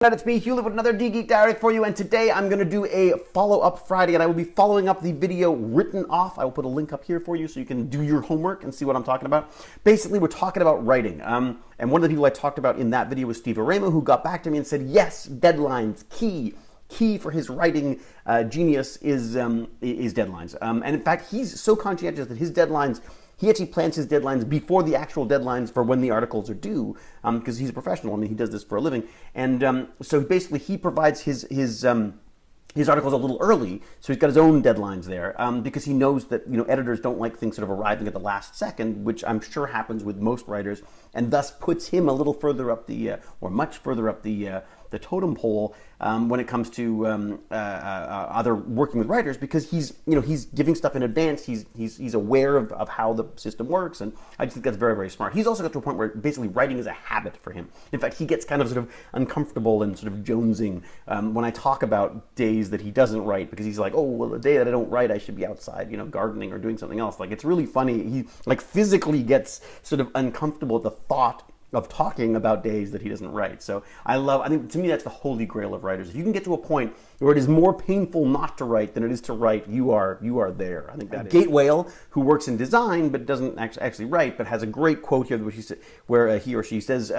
It's me, Hewlett, with another D-Geek Diary for you, and today I'm going to do a follow-up Friday, and I will be following up the video written off. I will put a link up here for you so you can do your homework and see what I'm talking about. Basically, we're talking about writing, and one of the people I talked about in that video was Steve Aramo, who got back to me and said, yes, deadlines, key for his writing genius is deadlines. And in fact, he's so conscientious that his deadlines, he actually plans his deadlines before the actual deadlines for when the articles are due, because he's a professional. I mean, he does this for a living. And so basically he provides his articles a little early, so he's got his own deadlines there, because he knows that editors don't like things sort of arriving at the last second, which I'm sure happens with most writers, and thus puts him a little further up the, or much further up the totem pole when it comes to other working with writers, because he's giving stuff in advance. He's aware of how the system works, and I just think that's very, very smart. He's also got to a point where basically writing is a habit for him. In fact, he gets kind of sort of uncomfortable and sort of jonesing when I talk about days that he doesn't write, because he's like, oh, well, the day that I don't write, I should be outside, gardening or doing something else. Like, it's really funny. He like physically gets sort of uncomfortable at the thought of talking about days that he doesn't write. So I think to me that's the holy grail of writers. If you can get to a point where it is more painful not to write than it is to write, you are there. I think that Gate Whale, who works in design but doesn't actually write, but has a great quote here where he or she says,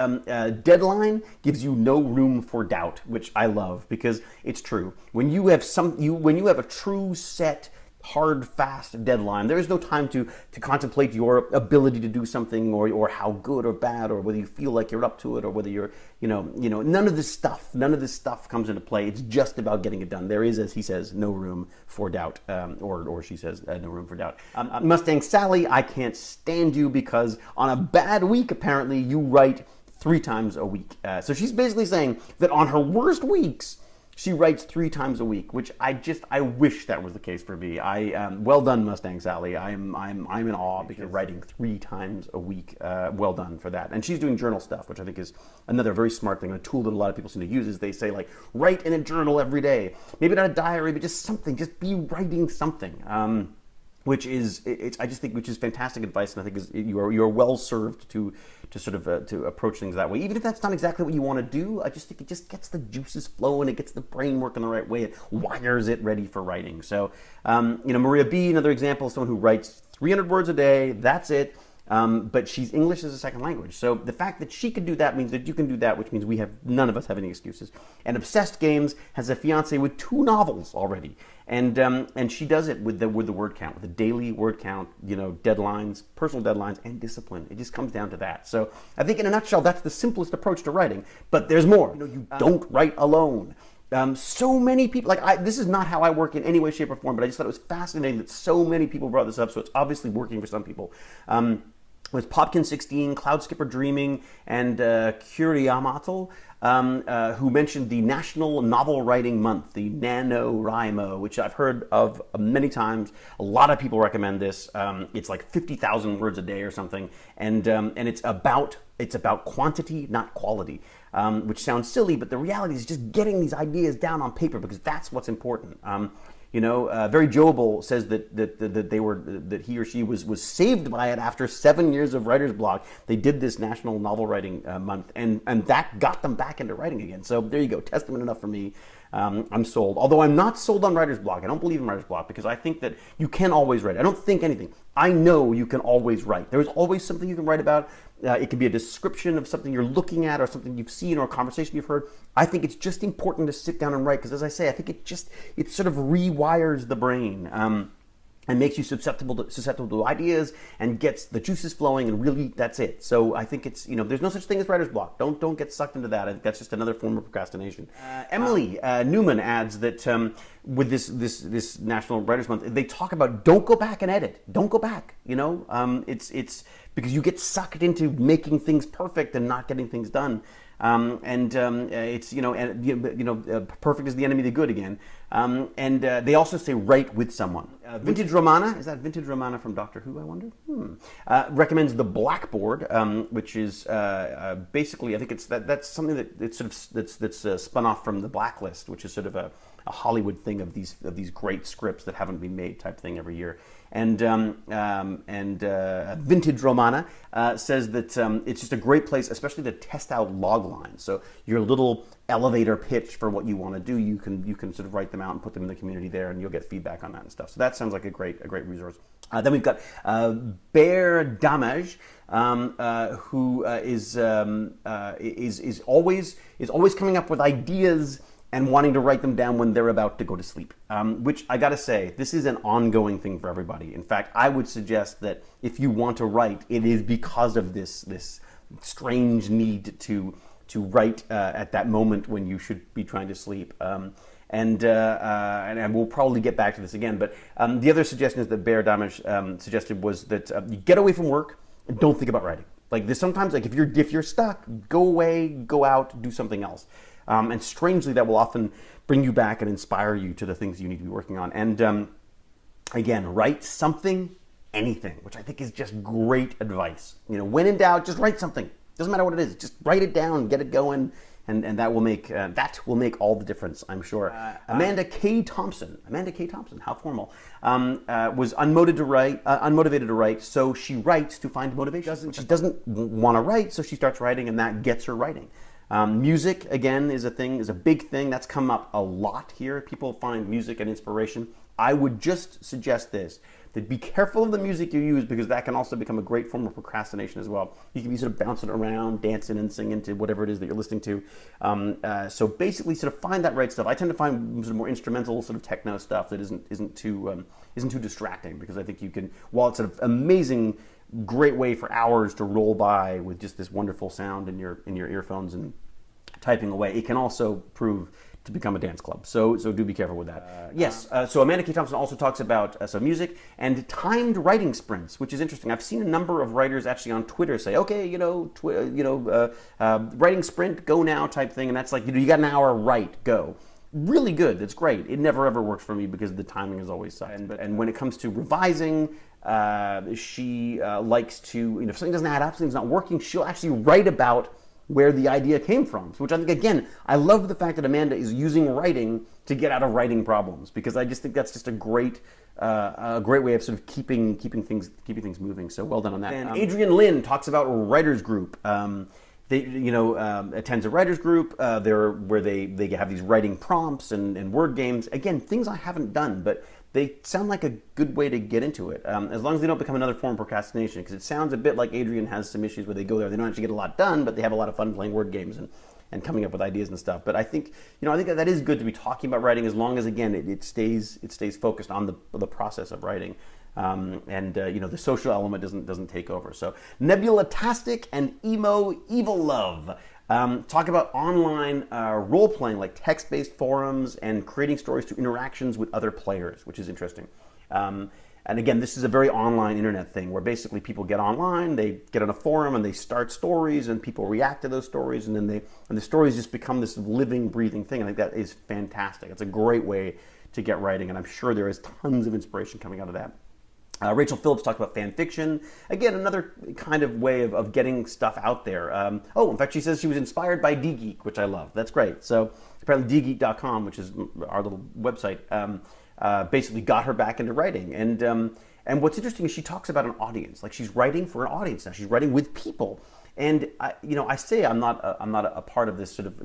deadline gives you no room for doubt, which I love, because it's true. When you have a true set, hard, fast deadline, there is no time to contemplate your ability to do something, or how good or bad, or whether you feel like you're up to it, or whether you're none of this stuff comes into play. It's just about getting it done. There is, as he says, no room for doubt, or she says, no room for doubt. Mustang Sally, I can't stand you because on a bad week, apparently, you write 3 times a week. So she's basically saying that on her worst weeks, she writes 3 times a week, which I wish that was the case for me. Well done, Mustang Sally. I'm in awe because you're writing 3 times a week. Well done for that. And she's doing journal stuff, which I think is another very smart thing. A tool that a lot of people seem to use is they say, like, write in a journal every day. Maybe not a diary, but just something. Just be writing something. Which is fantastic advice, and I think you're well served to approach things that way. Even if that's not exactly what you want to do, I just think it just gets the juices flowing, it gets the brain working the right way, it wires it ready for writing. So, Maria B, another example of someone who writes 300 words a day. That's it. But she's English as a second language. So the fact that she could do that means that you can do that, which means none of us have any excuses. And Obsessed Games has a fiance with 2 novels already. And she does it with the word count, with the daily word count, deadlines, personal deadlines, and discipline. It just comes down to that. So I think in a nutshell, that's the simplest approach to writing. But there's more. You don't write alone. So many people, this is not how I work in any way, shape, or form, but I just thought it was fascinating that so many people brought this up, so it's obviously working for some people. With Popkin 16, Cloud Skipper Dreaming, and Curiamatel, who mentioned the National Novel Writing Month, the NaNoWriMo, which I've heard of many times. A lot of people recommend this. It's like 50,000 words a day or something, and it's about quantity, not quality, which sounds silly, but the reality is just getting these ideas down on paper, because that's what's important. Very Joable says that he or she was saved by it after 7 years of writer's block. They did this National Novel Writing Month, and that got them back into writing again. So there you go, testament enough for me. I'm sold. Although I'm not sold on writer's block. I don't believe in writer's block, because I think that you can always write. I don't think anything. I know you can always write. There's always something you can write about. It can be a description of something you're looking at, or something you've seen, or a conversation you've heard. I think it's just important to sit down and write, because as I say, I think it sort of rewires the brain. And makes you susceptible to ideas, and gets the juices flowing, and really that's it. So I think it's, there's no such thing as writer's block. Don't get sucked into that. I think that's just another form of procrastination. Emily Newman adds that with this National Writers Month, they talk about don't go back and edit. Don't go back. It's because you get sucked into making things perfect and not getting things done. It's perfect is the enemy of the good again. They also say write with someone. Vintage Romana, is that Vintage Romana from Doctor Who, I wonder? Recommends the Blackboard, which is basically, I think that's something that's spun off from the Blacklist, which is sort of a Hollywood thing of these great scripts that haven't been made type thing every year. And Vintage Romana says that it's just a great place, especially to test out log lines. So your little elevator pitch for what you want to do, you can sort of write them out and put them in the community there, and you'll get feedback on that and stuff. So that sounds like a great resource. Then we've got Bear Damage, who is always coming up with ideas and wanting to write them down when they're about to go to sleep. Which I gotta say, this is an ongoing thing for everybody. In fact, I would suggest that if you want to write, it is because of this strange need to write at that moment when you should be trying to sleep. And we'll probably get back to this again. But the other suggestion is that Bear Damage suggested was that you get away from work and don't think about writing. Like this, sometimes, like if you're stuck, go away, go out, do something else. And strangely, that will often bring you back and inspire you to the things you need to be working on. And again, write something, anything, which I think is just great advice. You know, when in doubt, just write something. Doesn't matter what it is. Just write it down, get it going, and that will make all the difference, I'm sure. Amanda K. Thompson, how formal, was unmotivated to write, so she writes to find motivation. She doesn't want to write, so she starts writing, and that gets her writing. Music, again, is a big thing. That's come up a lot here. People find music and inspiration. I would just suggest this, that be careful of the music you use, because that can also become a great form of procrastination as well. You can be sort of bouncing around, dancing and singing to whatever it is that you're listening to. So basically sort of find that right stuff. I tend to find sort of more instrumental sort of techno stuff that isn't too distracting, because I think you can, while it's an amazing, great way for hours to roll by with just this wonderful sound in your earphones and typing away, it can also prove to become a dance club. So do be careful with that. So Amanda K. Thompson also talks about some music and timed writing sprints, which is interesting. I've seen a number of writers actually on Twitter say, okay, writing sprint, go now type thing, and that's like, you got an hour, write, go. Really good. That's great. It never ever works for me because the timing is always sucks. And when it comes to revising, she likes to, if something doesn't add up, something's not working, she'll actually write about where the idea came from. Which I think, again, I love the fact that Amanda is using writing to get out of writing problems, because I just think that's just a great way of sort of keeping things moving. So well done on that. And Adrian Lin talks about a writers group. Attends a writers group where they have these writing prompts and word games. Again, things I haven't done, but they sound like a good way to get into it, as long as they don't become another form of procrastination, because it sounds a bit like Adrian has some issues where they go there, they don't actually get a lot done, but they have a lot of fun playing word games and coming up with ideas and stuff. But I think that is good to be talking about writing, as long as, again, it stays focused on the process of writing. The social element doesn't take over. So Nebula-tastic and Emo Evil Love talk about online role-playing, like text-based forums and creating stories through interactions with other players, which is interesting. And again, this is a very online internet thing where basically people get online, they get on a forum and they start stories and people react to those stories, and then the stories just become this living, breathing thing. I think that is fantastic. It's a great way to get writing, and I'm sure there is tons of inspiration coming out of that. Rachel Phillips talked about fan fiction. Again, another kind of way of getting stuff out there. In fact, she says she was inspired by DGeek, which I love. That's great. So apparently dgeek.com, which is our little website, basically got her back into writing. And what's interesting is she talks about an audience. Like, she's writing for an audience now. She's writing with people. And I say I'm not a part of this sort of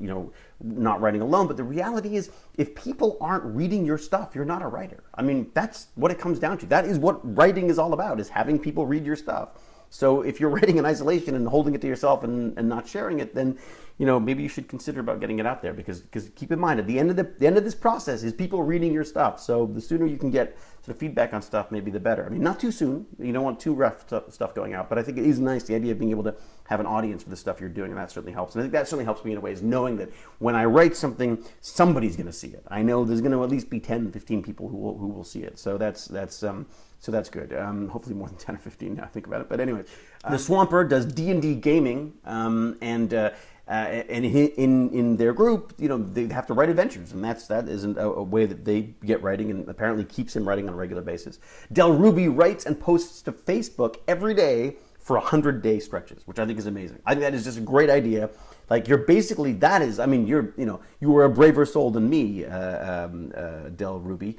not writing alone, but the reality is, if people aren't reading your stuff, you're not a writer. I mean, that's what it comes down to. That is what writing is all about, is having people read your stuff. So if you're writing in isolation and holding it to yourself and not sharing it, then maybe you should consider about getting it out there, because keep in mind, at the end of this process is people reading your stuff. So the sooner you can get sort of feedback on stuff, maybe the better. I mean, not too soon. You don't want too rough stuff going out, but I think it is nice, the idea of being able to have an audience for the stuff you're doing, and that certainly helps. And I think that certainly helps me in a way, is knowing that when I write something, somebody's going to see it. I know there's going to at least be 10, 15 people who will see it. So that's good. Hopefully more than 10 or 15 now I think about it. But anyway, the Swamper does D&D gaming, and in their group, they have to write adventures, and that isn't a way that they get writing, and apparently keeps him writing on a regular basis. Del Ruby writes and posts to Facebook every day for 100-day stretches, which I think is amazing. I think that is just a great idea Like you're basically, that is, I mean, you're, you know, you were a braver soul than me, Del Ruby,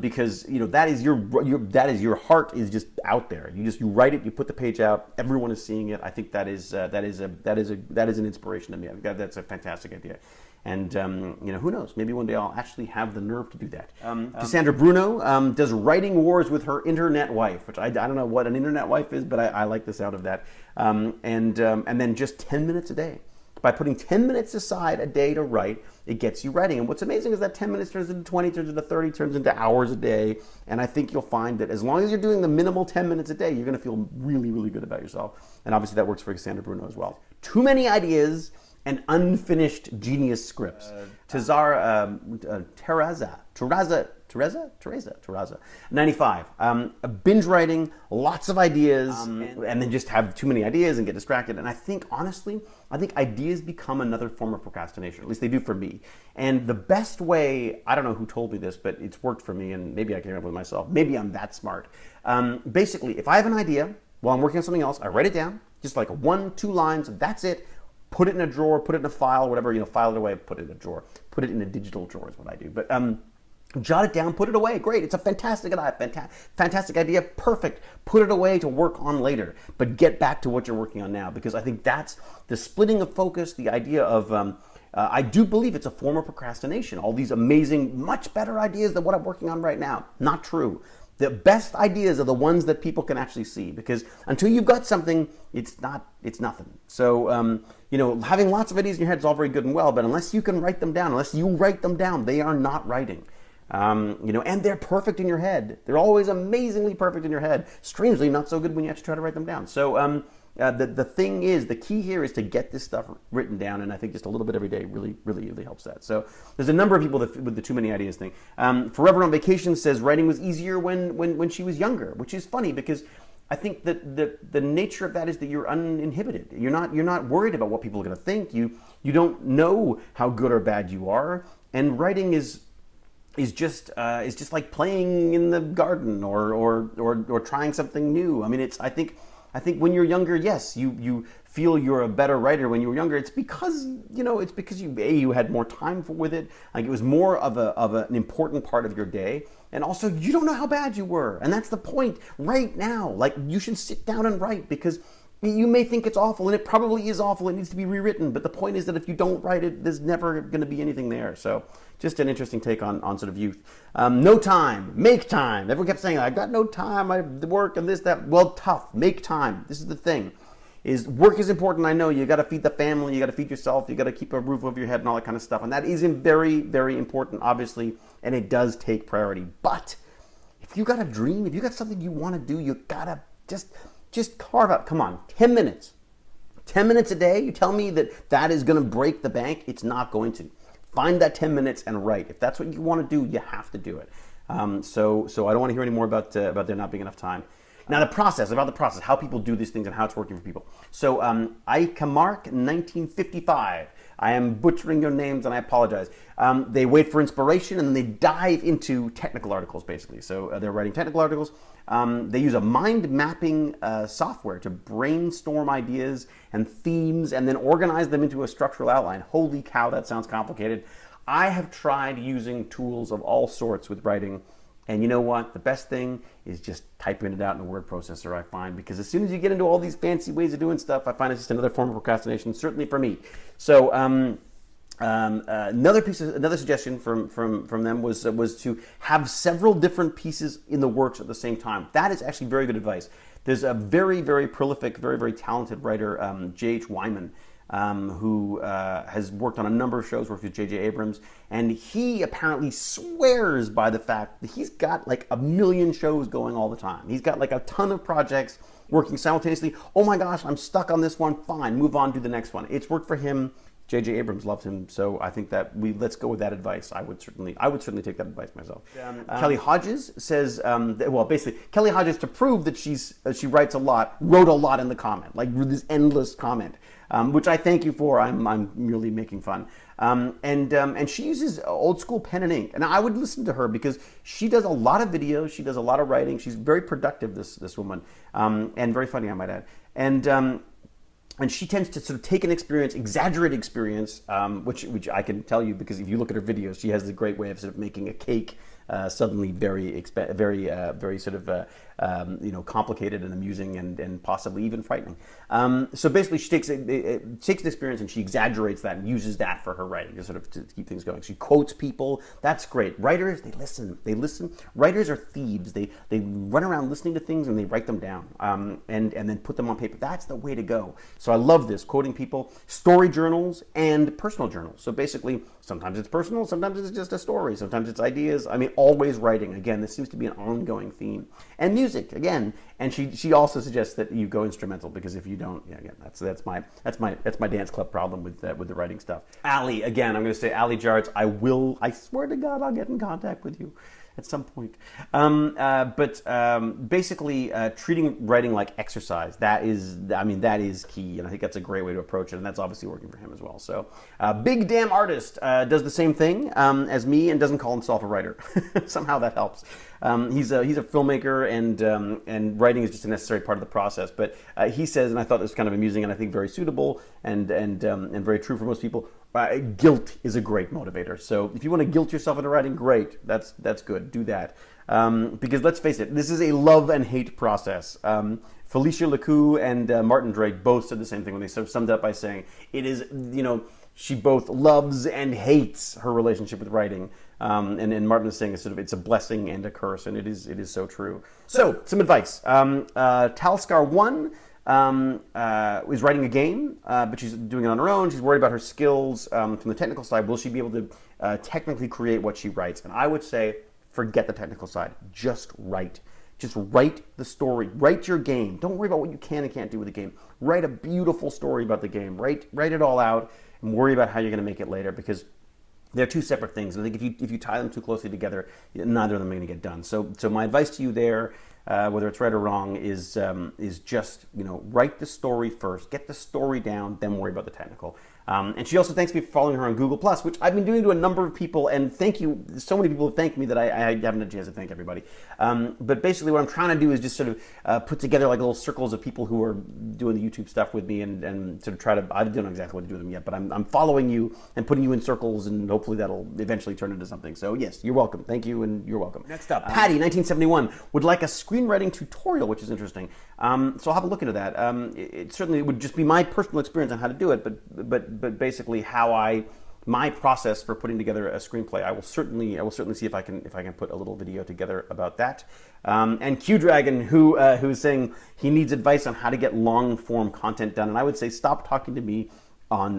because, you know, that is your heart is just out there. You write it, you put the page out, everyone is seeing it. I think that is an inspiration to me. I think that's a fantastic idea. And, you know, who knows? Maybe one day I'll actually have the nerve to do that. Cassandra Bruno does writing wars with her internet wife, which I don't know what an internet wife is, but I like the sound of that. And then just 10 minutes a day. By putting 10 minutes aside a day to write, it gets you writing. And what's amazing is that 10 minutes turns into 20, turns into 30, turns into hours a day. And I think you'll find that as long as you're doing the minimal 10 minutes a day, you're going to feel really, really good about yourself. And obviously that works for Cassandra Bruno as well. Too many ideas and unfinished genius scripts. Teresa, 95. Binge writing, lots of ideas, and then just have too many ideas and get distracted. And I think, honestly, ideas become another form of procrastination. At least they do for me. And the best way, I don't know who told me this, but it's worked for me, and maybe I came up with it myself. Maybe I'm that smart. Basically, if I have an idea while I'm working on something else, I write it down, just like 1-2 lines, that's it. Put it in a drawer, put it in a file, whatever, you know, file it away, put it in a drawer. Put it in a digital drawer is what I do. But jot it down, put it away. Great, it's a fantastic idea, perfect. Put it away to work on later. But get back to what you're working on now, because I think that's the splitting of focus, the idea of, I do believe it's a form of procrastination. All these amazing, much better ideas than what I'm working on right now. Not true. The best ideas are the ones that people can actually see, because until you've got something, it's nothing. So, you know, having lots of ideas in your head is all very good and well, but unless you can write them down, they are not writing. You know, and they're perfect in your head. They're always amazingly perfect in your head. Strangely, not so good when you actually try to write them down. So, the key here is to get this stuff written down, and I think just a little bit every day really helps that. So there's a number of people with the too many ideas thing. Forever on Vacation says writing was easier when she was younger, which is funny because I think that the nature of that is that you're uninhibited. You're not worried about what people are going to think. You don't know how good or bad you are, and writing is just like playing in the garden or trying something new. I mean, I think when you're younger, yes, you feel you're a better writer when you were younger. It's because you had more time with it. Like it was more of an important part of your day. And also, you don't know how bad you were. And that's the point right now. Like, you should sit down and write, because you may think it's awful, and it probably is awful. It needs to be rewritten. But the point is that if you don't write it, there's never going to be anything there. So just an interesting take on sort of youth. No time. Make time. Everyone kept saying, I've got no time. I have work and this, that. Well, tough. Make time. This is the thing. Work is important, I know. You got to feed the family. You got to feed yourself. You got to keep a roof over your head and all that kind of stuff. And that is very, very important, obviously. And it does take priority. But if you got a dream, if you got something you want to do, you got to just carve out, come on, 10 minutes. 10 minutes a day, you tell me that is going to break the bank? It's not going to. Find that 10 minutes and write. If that's what you want to do, you have to do it. So I don't want to hear any more about there not being enough time. Now about the process, how people do these things and how it's working for people. So Ikamark 1955. I am butchering your names and I apologize. They wait for inspiration and then they dive into technical articles, basically. So they're writing technical articles. They use a mind mapping software to brainstorm ideas and themes and then organize them into a structural outline. Holy cow, that sounds complicated. I have tried using tools of all sorts with writing. And you know what? The best thing is just typing it out in a word processor, I find, because as soon as you get into all these fancy ways of doing stuff, I find it's just another form of procrastination, certainly for me. So another suggestion from them was to have several different pieces in the works at the same time. That is actually very good advice. There's a very, very prolific, very, very talented writer, J.H. Wyman, who has worked on a number of shows, worked with J.J. Abrams, and he apparently swears by the fact that he's got like 1 million shows going all the time. He's got like a ton of projects working simultaneously. Oh my gosh, I'm stuck on this one. Fine, move on to the next one. It's worked for him. J.J. Abrams loved him, so I think that let's go with that advice. I would certainly take that advice myself. Kelly Hodges says, basically, Kelly Hodges, to prove that she writes a lot, wrote a lot in the comment, like this endless comment, which I thank you for. I'm merely making fun. And she uses old school pen and ink, and I would listen to her because she does a lot of videos, she does a lot of writing. She's very productive, this woman, and very funny, I might add. And and she tends to sort of take an experience, exaggerate experience, which I can tell you because if you look at her videos, she has the great way of sort of making a cake suddenly very sort of complicated and amusing and possibly even frightening. So basically, she takes takes an experience and she exaggerates that and uses that for her writing to sort of to keep things going. She quotes people. That's great. Writers, they listen. They listen. Writers are thieves. They run around listening to things and they write them down and then put them on paper. That's the way to go. So I love this, quoting people, story journals and personal journals. So basically, sometimes it's personal, sometimes it's just a story, sometimes it's ideas. I mean, always writing. Again, this seems to be an ongoing theme. And music, again. And she also suggests that you go instrumental because if you don't, yeah, again, that's my dance club problem with the writing stuff. Allie, again, I'm going to say Allie Jarts. I swear to God, I'll get in contact with you at some point. Basically, treating writing like exercise, that is key, and I think that's a great way to approach it, and that's obviously working for him as well. So, Big Damn Artist does the same thing as me and doesn't call himself a writer. Somehow that helps. He's a filmmaker, and writing is just a necessary part of the process. But he says, and I thought this was kind of amusing, and I think very suitable and very true for most people. Guilt is a great motivator. So if you want to guilt yourself into writing, great. That's good. Do that. Because let's face it, this is a love and hate process. Felicia Lecou and Martin Drake both said the same thing when they sort of summed it up by saying it is, she both loves and hates her relationship with writing. And Martin is saying it's a blessing and a curse, and it is so true. So some advice. Talscar1 is writing a game, but she's doing it on her own. She's worried about her skills from the technical side. Will she be able to technically create what she writes? And I would say, forget the technical side. Just write. Just write the story. Write your game. Don't worry about what you can and can't do with the game. Write a beautiful story about the game. Write it all out, and worry about how you're going to make it later, because they're two separate things. And I think if you tie them too closely together, neither of them are going to get done. So my advice to you there, whether it's right or wrong, is just write the story first, get the story down, then worry about the technical. And she also thanks me for following her on Google+, which I've been doing to a number of people, and thank you. So many people have thanked me that I haven't had a chance to thank everybody. But basically what I'm trying to do is just sort of put together like little circles of people who are doing the YouTube stuff with me and sort of try to, I don't know exactly what to do with them yet, but I'm following you and putting you in circles, and hopefully that'll eventually turn into something. So yes, you're welcome. Thank you, and you're welcome. Next up, Patty, 1971, would like a screenwriting tutorial, which is interesting. So I'll have a look into that. It certainly would just be my personal experience on how to do it, but basically my process for putting together a screenplay. I will certainly see if I can put a little video together about that. And Q Dragon, who's saying he needs advice on how to get long form content done, and I would say stop talking to me on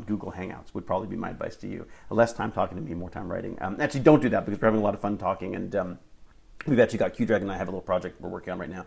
Google Hangouts would probably be my advice to you. Less time talking to me, more time writing. Actually, don't do that because we're having a lot of fun talking, and we've actually got Q Dragon and I have a little project we're working on right now.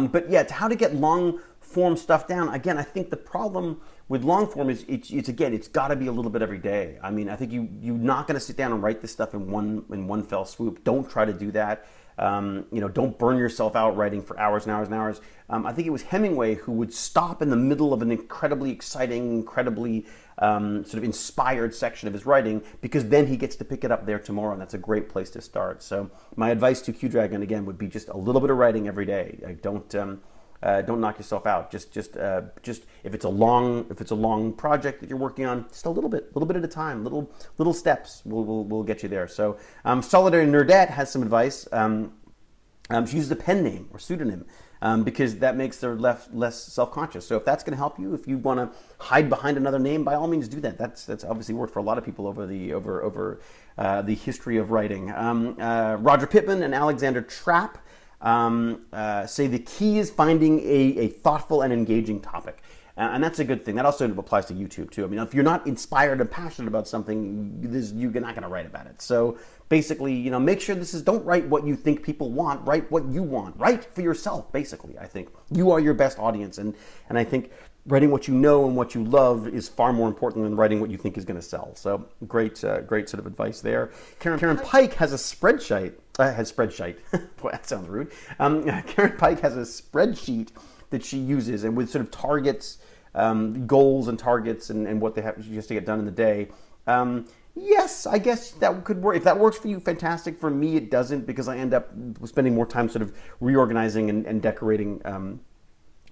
But yeah, how to get long form stuff down. Again, I think the problem with long form is it's got to be a little bit every day. I mean, I think you're not going to sit down and write this stuff in one fell swoop. Don't try to do that. Don't burn yourself out writing for hours and hours and hours. I think it was Hemingway who would stop in the middle of an incredibly exciting, incredibly sort of inspired section of his writing, because then he gets to pick it up there tomorrow, and that's a great place to start. So my advice to Q Dragon again would be just a little bit of writing every day. Don't knock yourself out. Just if it's a long project that you're working on, just a little bit at a time, little steps will get you there. So Solitary Nerdette has some advice. She uses a pen name or pseudonym because that makes her less self-conscious. So if that's going to help you, if you want to hide behind another name, by all means do that. That's obviously worked for a lot of people over the history of writing. Roger Pittman and Alexander Trapp say the key is finding a thoughtful and engaging topic. And that's a good thing. That also applies to YouTube too. I mean, if you're not inspired and passionate about something, you're not going to write about it. So basically, make sure don't write what you think people want, write what you want. Write for yourself, basically. I think you are your best audience. And I think writing what you know and what you love is far more important than writing what you think is going to sell. So great sort of advice there. Karen Pike has a spreadsheet. Boy, that sounds rude. Karen Pike has a spreadsheet that she uses, and with sort of targets, goals and targets, and what they have just to get done in the day. Yes, I guess that could work. If that works for you, fantastic. For me, it doesn't, because I end up spending more time sort of reorganizing and decorating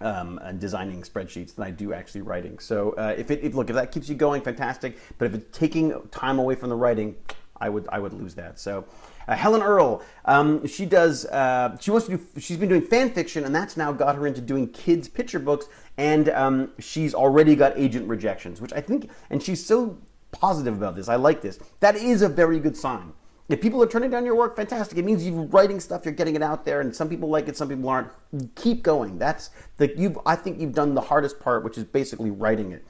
and designing spreadsheets than I do actually writing. So if that keeps you going, fantastic. But if it's taking time away from the writing, I would lose that. So Helen Earl, she's been doing fan fiction, and that's now got her into doing kids picture books, and she's already got agent rejections, which I think, and she's so positive about this. I like this. That is a very good sign. If people are turning down your work, fantastic. It means you're writing stuff, you're getting it out there, and some people like it, some people aren't. Keep going. I think you've done the hardest part, which is basically writing it.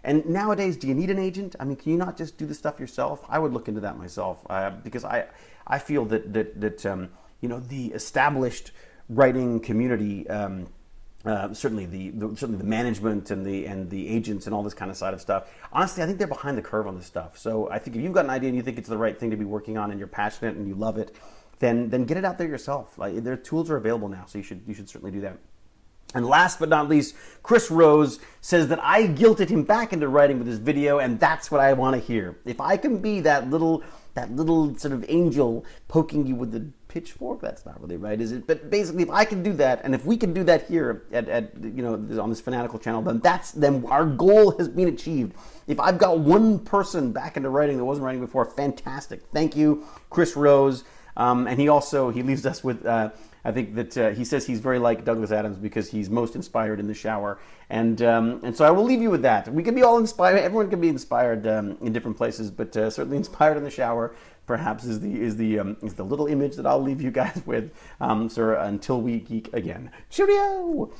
And nowadays, do you need an agent? I mean, can you not just do the stuff yourself? I would look into that myself, because I feel that the established writing community, certainly the management and the agents and all this kind of side of stuff. Honestly, I think they're behind the curve on this stuff. So I think if you've got an idea and you think it's the right thing to be working on and you're passionate and you love it, then get it out there yourself. Like, their tools are available now, so you should certainly do that. And last but not least, Chris Rose says that I guilted him back into writing with this video, and that's what I want to hear. If I can be that little sort of angel poking you with the pitchfork, that's not really right, is it? But basically, if I can do that, and if we can do that here on this Fanatical channel, then our goal has been achieved. If I've got one person back into writing that wasn't writing before, fantastic. Thank you, Chris Rose. And he leaves us with, I think that he says he's very like Douglas Adams because he's most inspired in the shower. And so I will leave you with that. We can be all inspired. Everyone can be inspired in different places, but certainly inspired in the shower perhaps is the little image that I'll leave you guys with. So until we geek again. Cheerio!